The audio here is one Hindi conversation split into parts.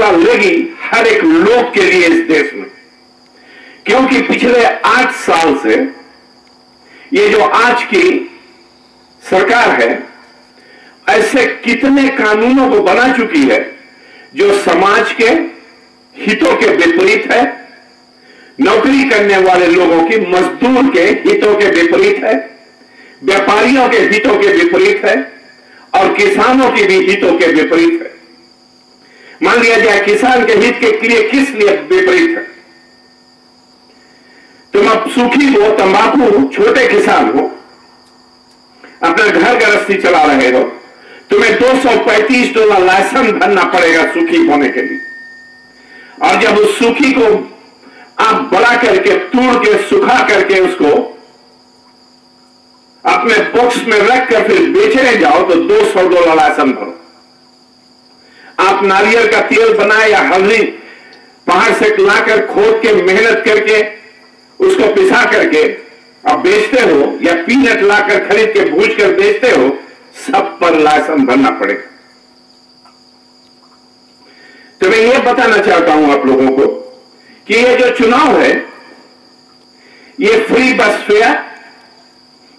ज्वाला लगी हर एक लोग के लिए इस देश में, क्योंकि पिछले 8 साल से ये जो आज की सरकार है ऐसे कितने कानूनों को बना चुकी है जो समाज के हितों के विपरीत है, नौकरी करने वाले लोगों की, मजदूर के हितों के विपरीत है, व्यापारियों के हितों के विपरीत है और किसानों के भी हितों के विपरीत है। मान लिया जाए किसान के हित के लिए किस लिए विपरीत है? तुम अब सूखी हो, तंबाकू, छोटे किसान हो, अपना घर गृहस्थी चला रहे हो, तुम्हें $235 लाइसेंस भरना पड़ेगा सूखी होने के लिए। और जब उस सूखी को आप बड़ा करके, तोड़ के, सुखा करके उसको अपने बॉक्स में रख कर फिर बेचने जाओ तो $200 लाइसेंस भरो। आप नारियल का तेल बनाए या हल्दी पहाड़ से लाकर खोद के मेहनत करके उसको पिसा करके आप बेचते हो या पीनट लाकर खरीद के भूज कर बेचते हो, सब पर लाइसेंस भरना पड़ेगा। तो मैं ये बताना चाहता हूं आप लोगों को कि ये जो चुनाव है ये फ्री बस फेयर,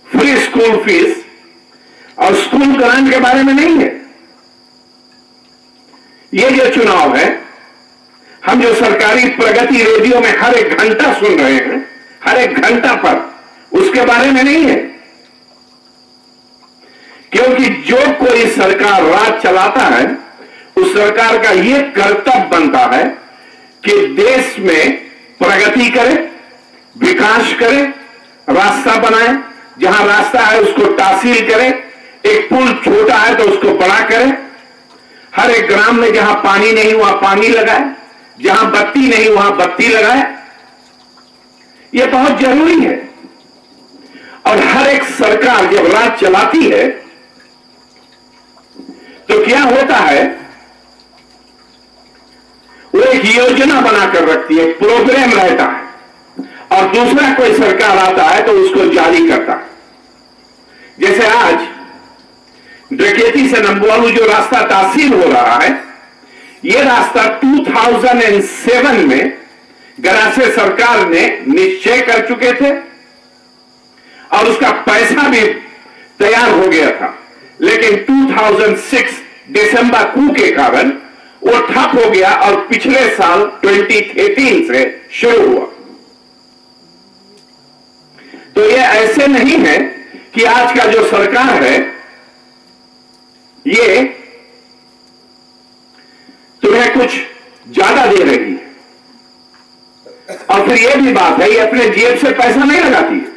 फ्री स्कूल फीस और स्कूल ग्रांट के बारे में नहीं है। ये जो चुनाव है, हम जो सरकारी प्रगति रेडियो में हर एक घंटा सुन रहे हैं, हर एक घंटा पर, उसके बारे में नहीं है। क्योंकि जो कोई सरकार राज चलाता है उस सरकार का यह कर्तव्य बनता है कि देश में प्रगति करे, विकास करे, रास्ता बनाए, जहां रास्ता है उसको तासील करे, एक पुल छोटा है तो उसको बड़ा करे, हर एक ग्राम में जहां पानी नहीं वहां पानी लगाए, जहां बत्ती नहीं वहां बत्ती लगाए। यह बहुत जरूरी है। और हर एक सरकार जब राज चलाती है तो क्या होता है, वो एक योजना बनाकर रखती है, प्रोग्राम रहता है, और दूसरा कोई सरकार आता है तो उसको जारी करता है। जैसे आज डकैती से नंबवालू जो रास्ता तासील हो रहा है, यह रास्ता 2007 में गरासे सरकार ने निश्चय कर चुके थे और उसका पैसा भी तैयार हो गया था, लेकिन 2006 दिसंबर कू के कारण वो ठप हो गया और पिछले साल 2013 से शुरू हुआ। तो ये ऐसे नहीं है कि आज का जो सरकार है ये तुम्हें कुछ ज्यादा दे रही है, और फिर ये भी बात है ये अपने जेब से पैसा नहीं लगाती है,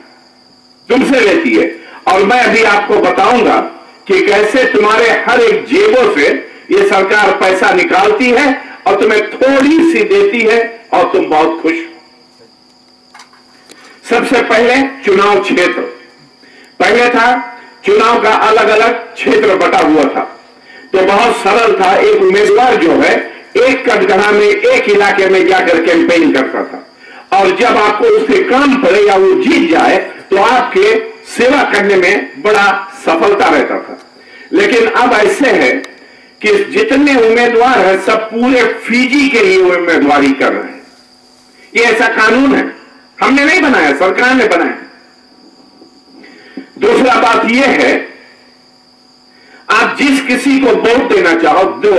तुमसे लेती है। और मैं अभी आपको बताऊंगा कि कैसे तुम्हारे हर एक जेबों से ये सरकार पैसा निकालती है और तुम्हें थोड़ी सी देती है और तुम बहुत खुश हो। सबसे पहले चुनाव क्षेत्र, पहले था चुनाव का अलग अलग क्षेत्र बटा हुआ था, तो बहुत सरल था। एक उम्मीदवार जो है एक कटघरा में, एक इलाके में जाकर कैंपेन करता था, और जब आपको उसके काम पड़े या वो जीत जाए तो आपके सेवा करने में बड़ा सफलता रहता था। लेकिन अब ऐसे है कि जितने उम्मीदवार हैं सब पूरे फीजी के लिए उम्मीदवारी कर रहे हैं। ये ऐसा कानून है, हमने नहीं बनाया, सरकार ने बनाया। दूसरा बात यह है, आप जिस किसी को वोट देना चाहो दो,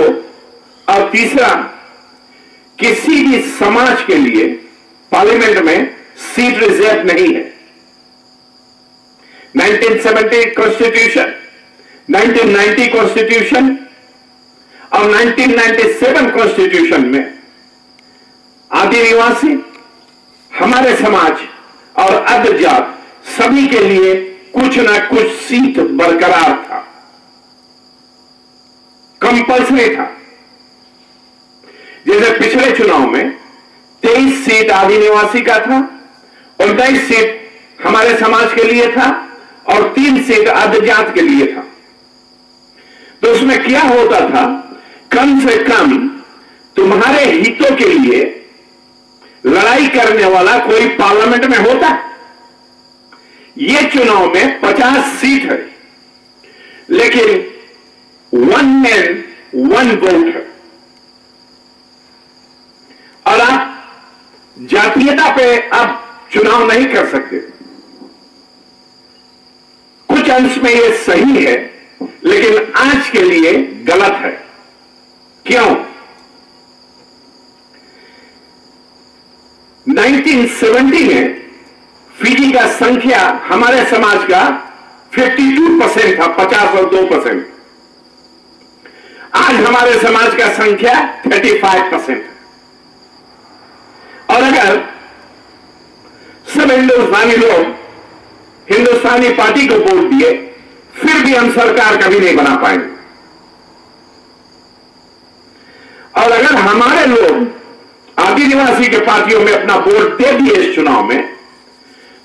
और तीसरा, किसी भी समाज के लिए पार्लियामेंट में सीट रिजर्व नहीं है। 1970 कॉन्स्टिट्यूशन, 1990 कॉन्स्टिट्यूशन और 1997 कॉन्स्टिट्यूशन में आदिवासी, हमारे समाज और अदर जात सभी के लिए कुछ ना कुछ सीट बरकरार था, कंपल्सरी था। जैसे पिछले चुनाव में 23 सीट आदिवासी का था, 29 सीट हमारे समाज के लिए था और 3 सीट अदर जात के लिए था। तो उसमें क्या होता था, कम से कम तुम्हारे हितों के लिए लड़ाई करने वाला कोई पार्लियामेंट में होता। ये चुनाव में 50 सीट है, लेकिन 1 मैन 1 वोट है। जातीयता पे अब चुनाव नहीं कर सकते। कुछ अंश में यह सही है, लेकिन आज के लिए गलत है। क्यों? 1970 में फिजी का संख्या हमारे समाज का 52% था, 50 और 2%। आज हमारे समाज का संख्या 35% है। और अगर सब हिंदुस्तानी लोग हिंदुस्तानी पार्टी को वोट दिए, फिर भी हम सरकार कभी नहीं बना पाएंगे। और अगर हमारे लोग आदिवासी के पार्टियों में अपना वोट दे दिए इस चुनाव में,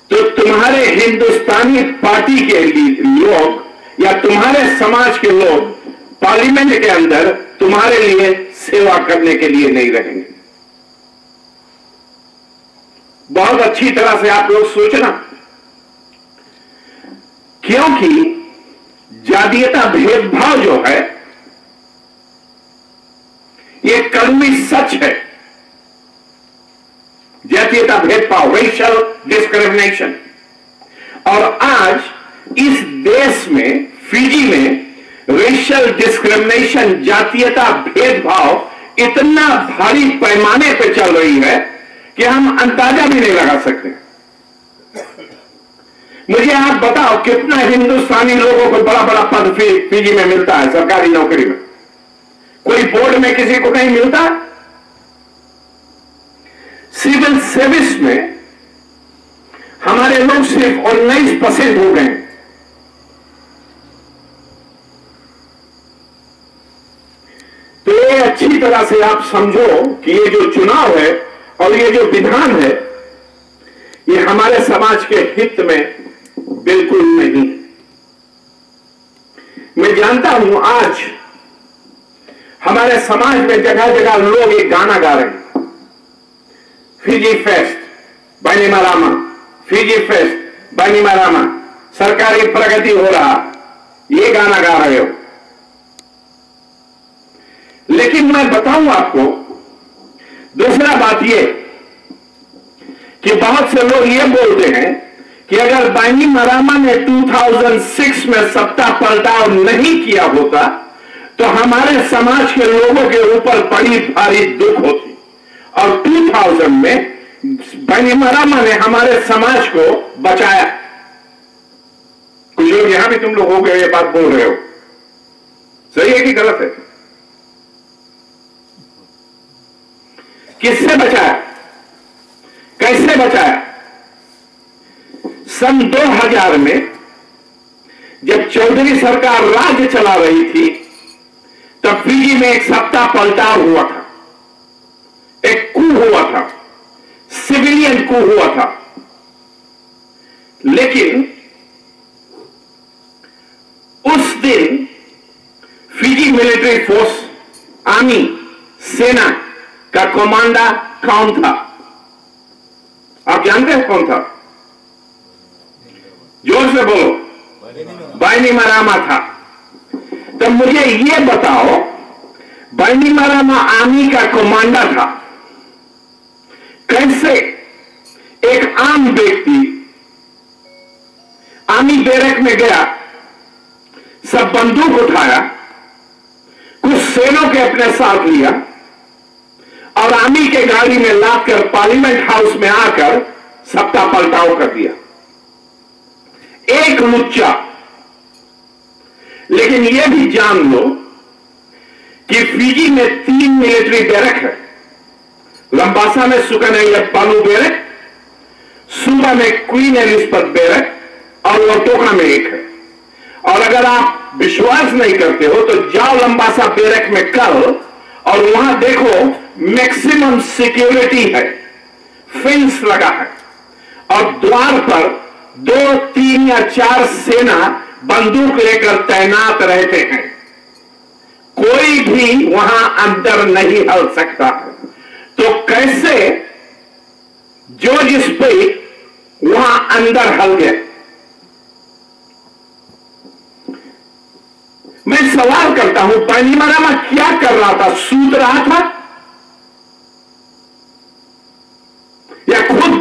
तो तुम्हारे हिंदुस्तानी पार्टी के लोग या तुम्हारे समाज के लोग पार्लियामेंट के अंदर तुम्हारे लिए सेवा करने के लिए नहीं रहेंगे। बहुत अच्छी तरह से आप लोग सोचना, क्योंकि जातीयता भेदभाव जो है यह कड़वी सच है। जातीयता भेदभाव, रेशियल डिस्क्रिमिनेशन। और आज इस देश में, फिजी में रेशियल डिस्क्रिमिनेशन, जातीयता भेदभाव इतना भारी पैमाने पर चल रही है कि हम अंदाजा भी नहीं लगा सकते। मुझे आप बताओ कितना हिंदुस्तानी लोगों को बड़ा बड़ा पद फिजी में मिलता है सरकारी नौकरी में? कोई बोर्ड में किसी को नहीं मिलता। सिविल सर्विस में हमारे लोग सिर्फ 19% हो गए। तो ये अच्छी तरह से आप समझो कि ये जो चुनाव है और ये जो विधान है, ये हमारे समाज के हित में बिल्कुल नहीं। मैं जानता हूं आज हमारे समाज में जगह जगह लोग एक गाना गा रहे हैं, फिजी फेस्ट बाइनीमारामा, फिजी फेस्ट बाइनीमारामा, सरकारी प्रगति हो रहा, ये गाना गा रहे हो। लेकिन मैं बताऊं आपको दूसरा बात ये कि बहुत से लोग ये बोलते हैं कि अगर बाइनीमारामा ने 2006 में सत्ता पलटाव नहीं किया होता तो हमारे समाज के लोगों के ऊपर बड़ी भारी दुख होती। और 2000 में बाइनीमारामा ने हमारे समाज को बचाया। कुछ लोग यहां भी तुम लोग हो गए ये बात बोल रहे हो, सही है कि गलत है? किससे बचाया, कैसे बचाया? सन 2000 में जब चौधरी सरकार राज्य चला रही थी, तब फिजी में एक सत्ता पलटाव हुआ था, एक कू हुआ था, सिविलियन कू हुआ था। लेकिन उस दिन फिजी मिलिट्री फोर्स, आर्मी, सेना का कमांडर कौन था? आप जानते हैं कौन था? जोर से बोलो। बाइनीमारामा था। तो मुझे ये बताओ, बाइनीमारामा आर्मी का कमांडर था, कैसे एक आम व्यक्ति आर्मी बैरक में गया, सब बंदूक उठाया, कुछ सेना के अपने साथ लिया और आर्मी के गाड़ी में लादकर पार्लियामेंट हाउस में आकर सत्ता पलटाव कर दिया। एक लुच्चा। लेकिन यह भी जान लो कि फिजी में 3 मिलिट्री बैरक है। लंबासा में सुकनैयापालू बैरक, सूबा में क्वीन एलिजाबेथ बैरक और लोटोका में एक है। और अगर आप विश्वास नहीं करते हो तो जाओ लंबासा बैरक में कल और वहां देखो, मैक्सिमम सिक्योरिटी है, फेंस लगा है और द्वार पर 2, 3 या 4 सेना बंदूक लेकर तैनात रहते हैं। कोई भी वहां अंदर नहीं हल सकता। तो कैसे जॉर्ज स्पेट वहां अंदर हल गए? मैं सवाल करता हूं, बाइनीमारामा क्या कर रहा था? सूत रहा था?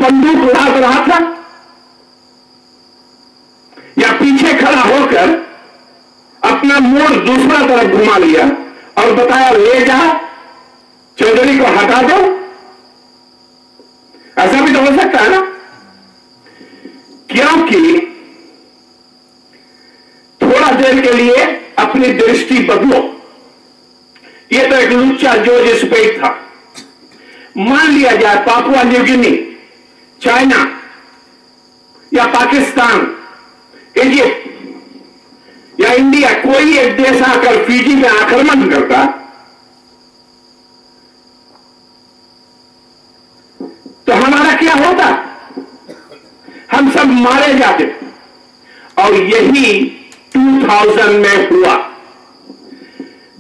बंदूक लाद रहा था, या पीछे खड़ा होकर अपना मोड़ दूसरा तरफ घुमा लिया और बताया ले जा, चौधरी को हटा दो? ऐसा भी तो हो सकता है ना, क्योंकि थोड़ा देर के लिए अपनी दृष्टि बदलो। यह तो एक लुच्चा जॉर्ज स्पेट था। मान लिया जाए पापुआ न्यू गिनी, चाइना या पाकिस्तान, इजिप्ट या इंडिया, कोई एक देश आकर फिजी में आक्रमण करता तो हमारा क्या होता? हम सब मारे जाते। और यही 2000 में हुआ।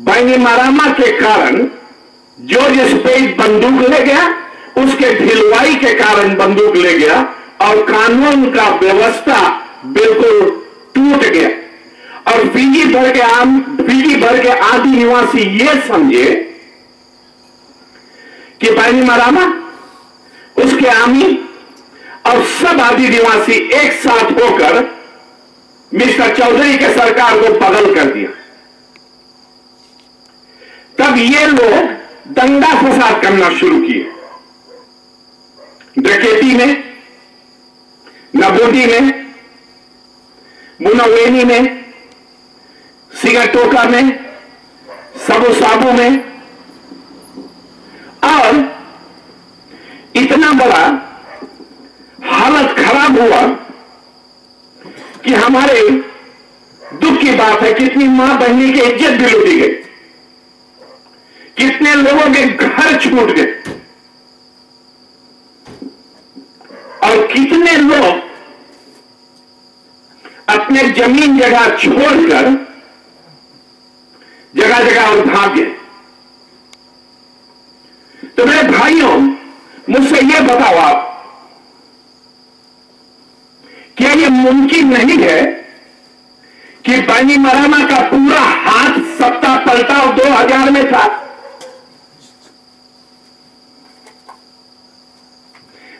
बैनीमारामा के कारण जॉर्ज स्पेट बंदूक ले गया, उसके ढिलवाई के कारण बंदूक ले गया और कानून का व्यवस्था बिल्कुल टूट गया। और फिजी भर के आदि निवासी ये समझे कि बैनीमारामा, उसके आर्मी और सब आदि निवासी एक साथ होकर मिस्टर चौधरी के सरकार को बगल कर दिया। तब ये लोग दंगा फसाद करना शुरू किए। डकैती में, नबोदी में, मुनवेनी में, सिगटोका में, सबो साबू में, और इतना बड़ा हालत खराब हुआ कि हमारे दुख की बात है, कितनी मां बहनी की इज्जत भी लूटी गई, कितने लोगों के घर छूट गए और कितने लोग अपने जमीन जगह छोड़कर जगह जगह और भाग गए। तो मेरे भाइयों, मुझसे यह बताओ आप, क्या यह मुमकिन नहीं है कि बैनीमारामा का पूरा हाथ सत्ता पलटाव 2000 में था?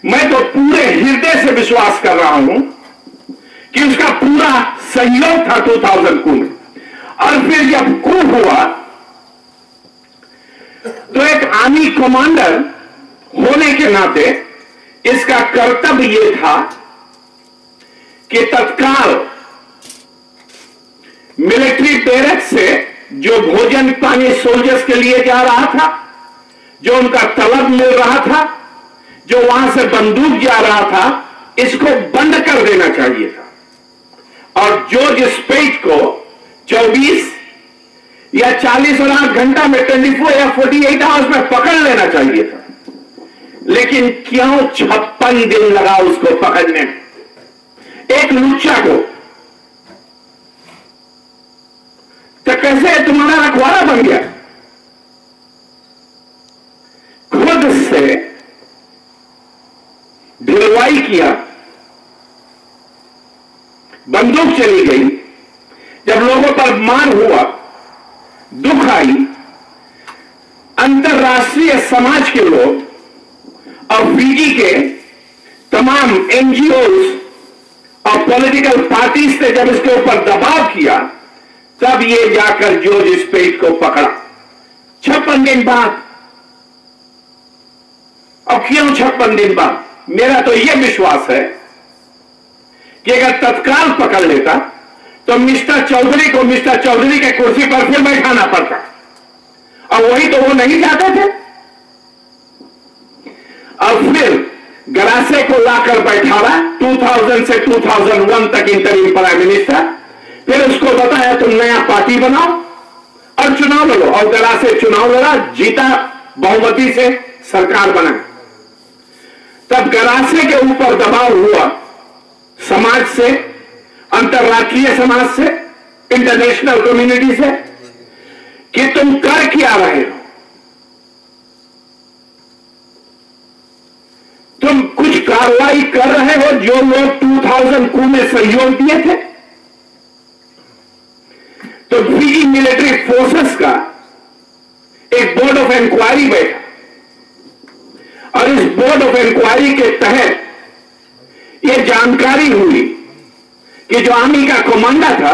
मैं तो पूरे हृदय से विश्वास कर रहा हूं कि उसका पूरा सहयोग था 2000 कू में। और फिर जब कू हुआ तो एक आर्मी कमांडर होने के नाते इसका कर्तव्य यह था कि तत्काल मिलिट्री बैरक से जो भोजन पानी सोल्जर्स के लिए जा रहा था, जो उनका तलब मिल रहा था, जो वहां से बंदूक जा रहा था, इसको बंद कर देना चाहिए था। और जॉर्ज स्पेट को 24 या 40 और 8 घंटा में 24 या 48 आवर्स में पकड़ लेना चाहिए था। लेकिन क्यों 56 दिन लगा उसको पकड़ने में, एक लुच्चा को? तो कैसे तुम्हारा रखवाला बन गया? खुद से ढिलवाई किया, बंदूक चली गई, जब लोगों पर मार हुआ, दुख आई, अंतर्राष्ट्रीय समाज के लोग और फिजी के तमाम एनजीओज और पॉलिटिकल पार्टीज ने जब इसके ऊपर दबाव किया, तब ये जाकर जॉर्ज स्पेट को पकड़ा 56 दिन बाद। और क्यों 56 दिन बाद? मेरा तो यह विश्वास है कि अगर तत्काल पकड़ लेता तो मिस्टर चौधरी को मिस्टर चौधरी के कुर्सी पर फिर बैठाना पड़ता, और वही तो वो नहीं चाहते थे। और फिर गरासे को लाकर बैठाया 2000 से 2001 तक इंटरिम प्राइम मिनिस्टर। फिर उसको बताया तुम नया पार्टी बनाओ और चुनाव लड़ो, और गरासे चुनाव लड़ा, जीता, बहुमती से सरकार बना। तब गरासे के ऊपर दबाव हुआ समाज से, अंतर्राष्ट्रीय समाज से, इंटरनेशनल कम्युनिटी से, कि तुम कर क्या रहे हो? तुम कुछ कार्रवाई कर रहे हो जो लोग 2000 कू में सहयोग दिए थे? तो फिजी मिलिट्री फोर्सेस का एक बोर्ड ऑफ इंक्वायरी बैठा, और इस बोर्ड ऑफ इंक्वायरी के तहत ये जानकारी हुई कि जो आर्मी का कमांडर था,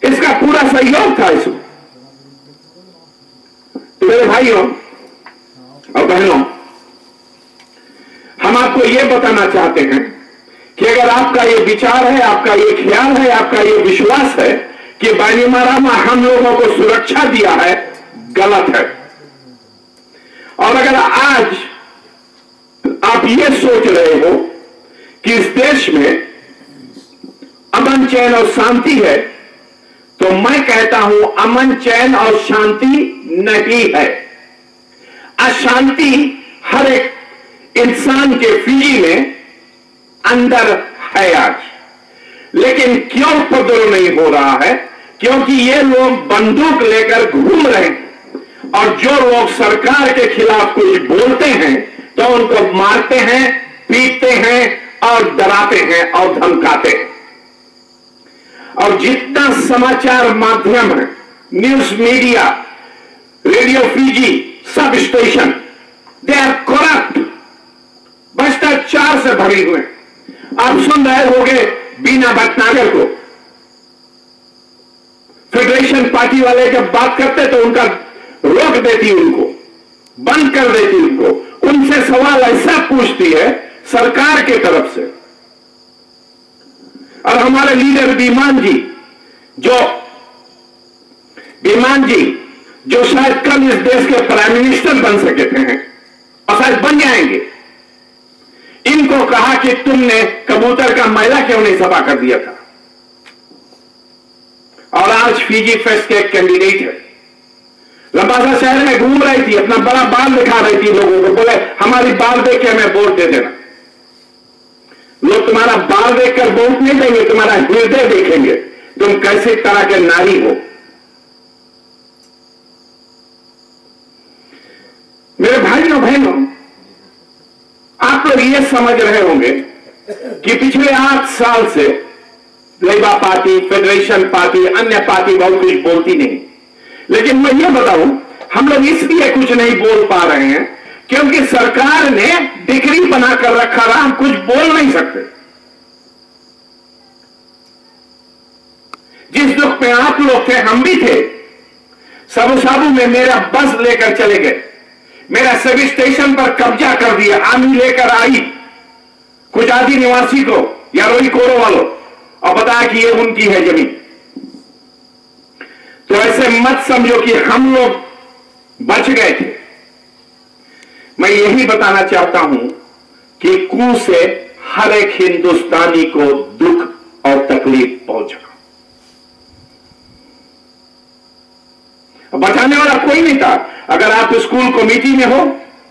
इसका पूरा सहयोग था इसमें। तो मेरे भाइयों और बहनों, हम आपको यह बताना चाहते हैं कि अगर आपका ये विचार है, आपका ये ख्याल है, आपका ये विश्वास है कि बाईमारामा हम लोगों को सुरक्षा दिया है, गलत है। और अगर आज आप ये सोच रहे हो कि इस देश में अमन चैन और शांति है, तो मैं कहता हूं अमन चैन और शांति नहीं है। अशांति हर एक इंसान के फिजी में अंदर है आज, लेकिन क्यों उपद्रव नहीं हो रहा है? क्योंकि ये लोग बंदूक लेकर घूम रहे हैं और जो लोग सरकार के खिलाफ कुछ बोलते हैं तो उनको मारते हैं, पीटते हैं और डराते हैं और धमकाते हैं। और जितना समाचार माध्यम है, न्यूज मीडिया, रेडियो फिजी, सब स्टेशन, दे आर करप्ट, भ्रष्टाचार से भरे हुए। आप सुन रहे होंगे बीना भटनागर को, फेडरेशन पार्टी वाले जब बात करते तो उनका रोक देती, उनको बंद कर देती, उनसे सवाल ऐसा पूछती है सरकार के तरफ से। और हमारे लीडर विमान जी जो शायद कल इस देश के प्राइम मिनिस्टर बन सके थे और शायद बन जाएंगे, इनको कहा कि तुमने कबूतर का मैला क्यों नहीं सफा कर दिया था। और आज फिजी फेस्ट के एक कैंडिडेट है, लंबासा शहर में घूम रही थी, अपना बड़ा बाल दिखा रही थी लोगों को, बोले हमारी बाल देख के हमें वोट दे देना। लोग तुम्हारा बाल देखकर वोट नहीं देंगे, तुम्हारा हृदय देखेंगे, तुम कैसे तरह के नारी हो। मेरे भाइयों बहनों, आप लोग ये समझ रहे होंगे कि पिछले 8 साल से लेबर पार्टी, फेडरेशन पार्टी, अन्य पार्टी बहुत कुछ बोलती नहीं। लेकिन मैं ये बताऊं, हम लोग इसलिए कुछ नहीं बोल पा रहे हैं क्योंकि सरकार ने डिक्री बनाकर रखा रहा, हम कुछ बोल नहीं सकते। जिस दुख में आप लोग थे, हम भी थे। सबू साबू में मेरा बस लेकर चले गए, मेरा सभी स्टेशन पर कब्जा कर दिया, आर्मी लेकर आई कुछ आदि निवासी को या रोई कोरो वालों, और बताया कि ये उनकी है जमीन। तो ऐसे मत समझो कि हम लोग बच गए थे। मैं यही बताना चाहता हूं कि कू से हर एक हिंदुस्तानी को दुख और तकलीफ पहुंचा। बचाने वाला कोई नहीं था। अगर आप स्कूल कमेटी में हो,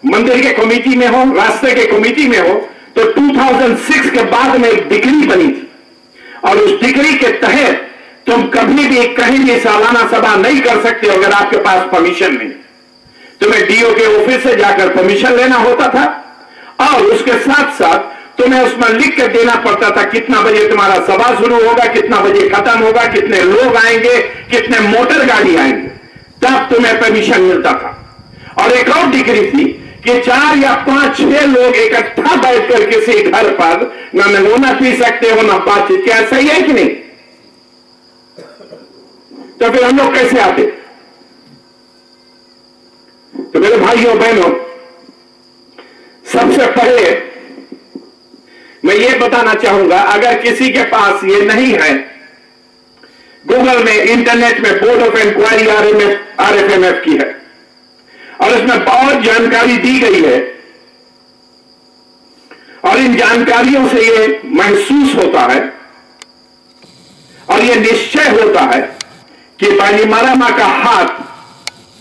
मंदिर के कमेटी में हो, रास्ते के कमेटी में हो, तो 2006 के बाद में एक डिक्री बनी थी और उस डिक्री के तहत तुम कभी भी कहीं भी सालाना सभा नहीं कर सकते अगर आपके पास परमिशन नहीं। तुम्हें डीओ के ऑफिस से जाकर परमिशन लेना होता था और उसके साथ साथ तुम्हें उसमें लिख के देना पड़ता था कितना बजे तुम्हारा सभा शुरू होगा, कितना बजे खत्म होगा, कितने लोग आएंगे, कितने मोटर गाड़ी आएंगे, तब तुम्हें परमिशन मिलता था। और एक और डिग्री थी कि 4 या 5, 6 लोग इकट्ठा बैठकर किसी घर पर न पी सकते हो न बातचीत। क्या सही है कि नहीं? तो फिर हम लोग कैसे आते? तो मेरे भाइयों बहनों, सबसे पहले मैं ये बताना चाहूंगा, अगर किसी के पास ये नहीं है, गूगल में, इंटरनेट में बोर्ड ऑफ इंक्वायरी RFMF की है और इसमें बहुत जानकारी दी गई है और इन जानकारियों से ये महसूस होता है और ये निश्चय होता है कि बाईमारामा का हाथ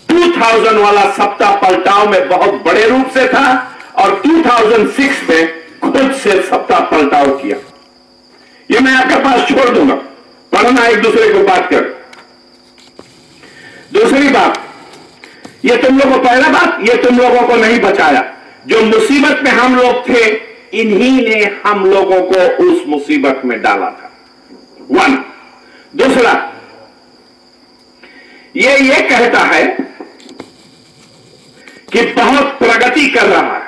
2000 वाला सप्ताह पलटाव में बहुत बड़े रूप से था और 2006 में खुद से सप्ताह पलटाव किया। ये मैं आपके पास छोड़ दूंगा, पढ़ना एक दूसरे को बात कर। दूसरी बात, ये तुम लोगों को, पहला बात, ये तुम लोगों को नहीं बचाया। जो मुसीबत में हम लोग थे, इन्हीं ने हम लोगों को उस मुसीबत में डाला था। 1। दूसरा, ये कहता है कि बहुत प्रगति कर रहा है,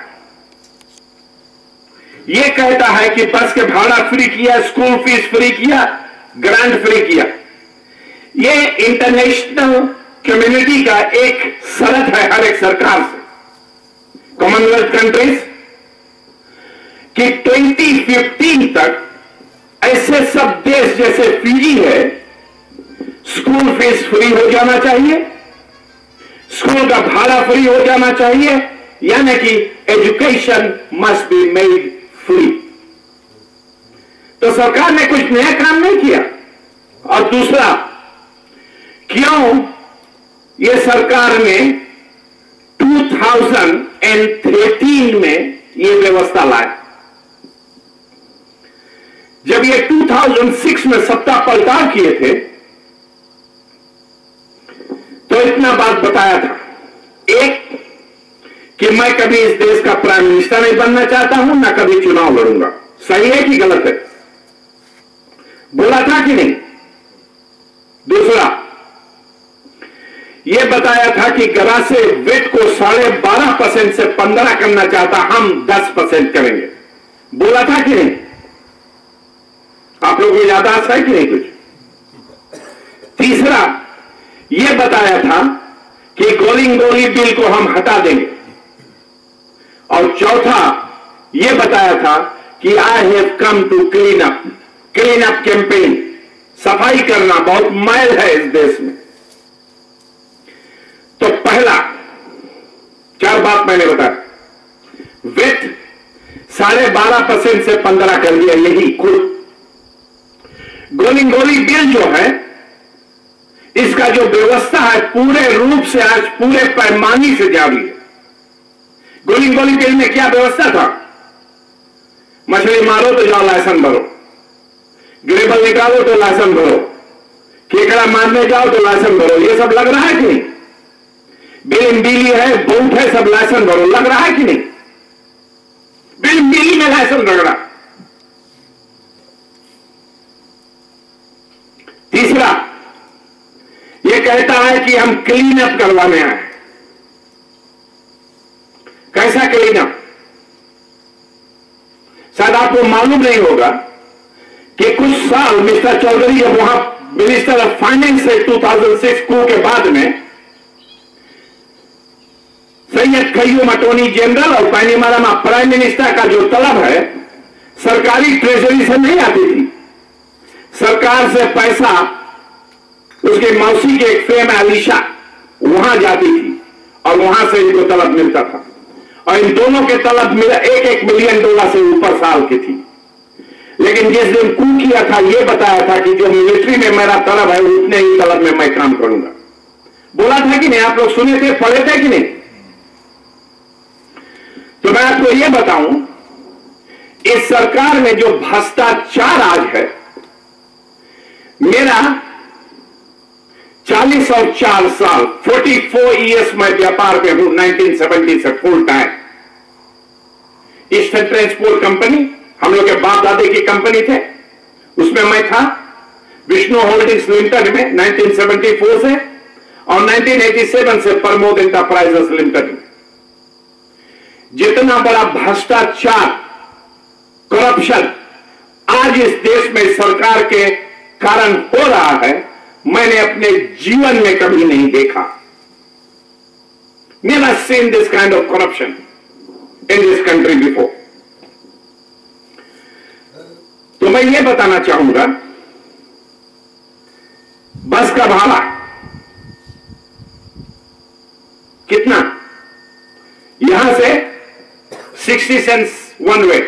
यह कहता है कि बस के भाड़ा फ्री किया, स्कूल फीस फ्री किया, ग्रांट फ्री किया। यह इंटरनेशनल कम्युनिटी का एक शर्त है हर एक सरकार से, कॉमनवेल्थ कंट्रीज, कि 2015 तक ऐसे सब देश जैसे फिजी है, स्कूल फीस फ्री हो जाना चाहिए, स्कूल का भाड़ा फ्री हो जाना चाहिए, यानी कि education must be made free. तो सरकार ने कुछ नया काम नहीं किया। और दूसरा, क्यों ये सरकार ने 2013 में ये व्यवस्था लाया? जब ये 2006 में सत्ता पलटाव किए थे तो इतना बात बताया था, एक कि मैं कभी इस देश का प्राइम मिनिस्टर नहीं बनना चाहता हूं, ना कभी चुनाव लड़ूंगा। सही है कि गलत है? बोला था कि नहीं? दूसरा, यह बताया था कि गरा से वेट को 12.5% से 15 करना चाहता, हम 10% करेंगे। बोला था कि नहीं? आप लोगों को याददाश्त है कि नहीं कुछ? तीसरा, यह बताया था कि गोली बिल को हम हटा देंगे। और चौथा, यह बताया था कि I have come to clean up campaign, सफाई करना बहुत मैल है इस देश में। तो पहला 4 बात मैंने बताया, वेट 12.5% से 15 कर दिया, यही कुल। गोली बिल जो है, इसका जो व्यवस्था है पूरे रूप से आज पूरे पैमाने से जारी है। गोली बिल में क्या व्यवस्था था? मछली मारो तो जाओ लाइसेंस भरो, गिरेबल निकालो तो लाइसेंस भरो, केकड़ा मारने जाओ तो लाइसेंस भरो। ये सब लग रहा है कि नहीं? बिली है, बोट है, सब लाइसेंस भरो, लग रहा है कि नहीं? बिली में लाइसेंस लग रहा। तीसरा, यह कहता है कि हम क्लीन अप करवाने आए। कैसा क्लीन अप? शायद आपको मालूम नहीं होगा कि कुछ साल मिस्टर चौधरी जब वहां मिनिस्टर ऑफ फाइनेंस से 2006 को के बाद में सैयद खय्यूम अटॉर्नी जनरल और पैनीमारामा प्राइम मिनिस्टर का जो तलब है, सरकारी ट्रेजरी से नहीं आती थी। सरकार से पैसा उसके मौसी के एक फेम अलीशा वहां जाती थी और वहां से इनको तलब मिलता था। और इन दोनों के तलब मिला $1 मिलियन से ऊपर साल की थी। लेकिन जिस दिन कू किया था, यह बताया था कि जो मिलिट्री में मेरा तलब है उतने ही तलब में मैं काम करूंगा। बोला था कि नहीं? आप लोग सुने थे, पढ़े थे कि नहीं? तो मैं आपको यह बताऊं, इस सरकार में जो भ्रष्टाचार आज है, मेरा 40 और 4 साल 44 ईयर्स में व्यापार में हूं, 1970 से full time. Eastern transport company, हम लोग के बाप दादे की कंपनी थे, उसमें मैं था। विष्णु होल्डिंग्स लिमिटेड में 1974 से और 1987 से प्रमोद एंटरप्राइजेस लिमिटेड में। जितना बड़ा भ्रष्टाचार, करप्शन आज इस देश में सरकार के कारण हो रहा है, मैंने अपने जीवन में कभी नहीं देखा। Never seen this kind of corruption in this country before. तो मैं ये बताना चाहूंगा, बस का भाड़ा कितना? यहां से 60 cents one way,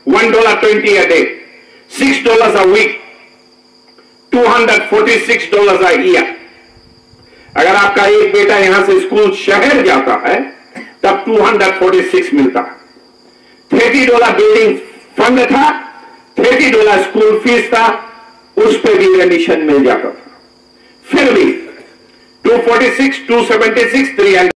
$1.20 a day, $6 a week, $246 a year। अगर आपका एक बेटा यहां से स्कूल शहर जाता है तब 246 मिलता है। $30 बिल्डिंग फंड था, $30 स्कूल फीस था, उस पर भी एडमिशन मिल जाता था। फिर भी 246, 276, 300